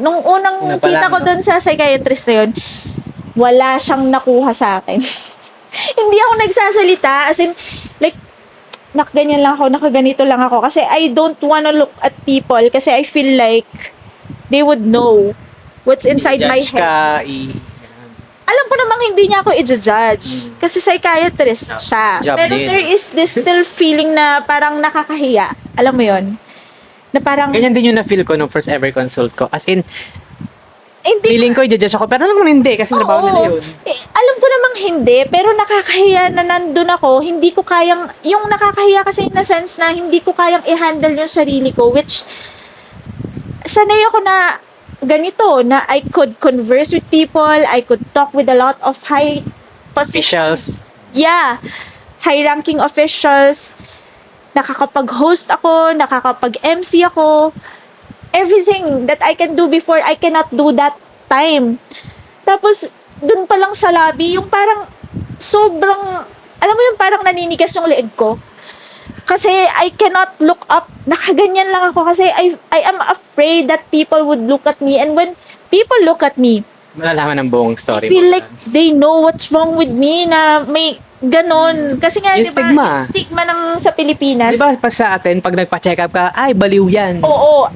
Nung unang Una pa kita lang, ko no? dun sa psychiatrist na yun, wala siyang nakuha sa akin. Hindi ako nagsasalita, as in, like, ganyan lang ako, nakaganito lang ako. Kasi I don't wanna look at people kasi I feel like they would know what's inside my I-judge head. ka, Alam ko namang hindi niya ako i-judge. Kasi psychiatrist siya. Job Pero din. there is this still feeling na parang nakakahiya. Alam mo yon na parang, Ganyan din yung na-feel ko nung first ever consult ko. As in, hindi feeling ko i-judge ako, pero alam mo hindi, kasi trabaho nila yun. Alam ko namang hindi, pero nakakahiya na nandun ako, hindi ko kayang, yung nakakahiya kasi in a sense na hindi ko kayang i-handle yung sarili ko, which, sanay ako na ganito, na I could converse with people, I could talk with a lot of high positions. Officials. Yeah, high-ranking officials, nakakapag-host ako, nakakapag-MC ako, everything that I can do before, I cannot do that time. Tapos, dun pa lang sa lobby, yung parang sobrang, alam mo yung parang naninigas yung leeg ko. Kasi I cannot look up. Nakaganyan lang ako kasi I am afraid that people would look at me. And when people look at me, Malalaman ng buong story I feel mo. like they know what's wrong with me na may ganon. Kasi nga, Yung di ba, stigma. yung stigma ng sa Pilipinas. Di ba pa sa atin, pag nagpa-check up ka, ay, baliw yan. Oo,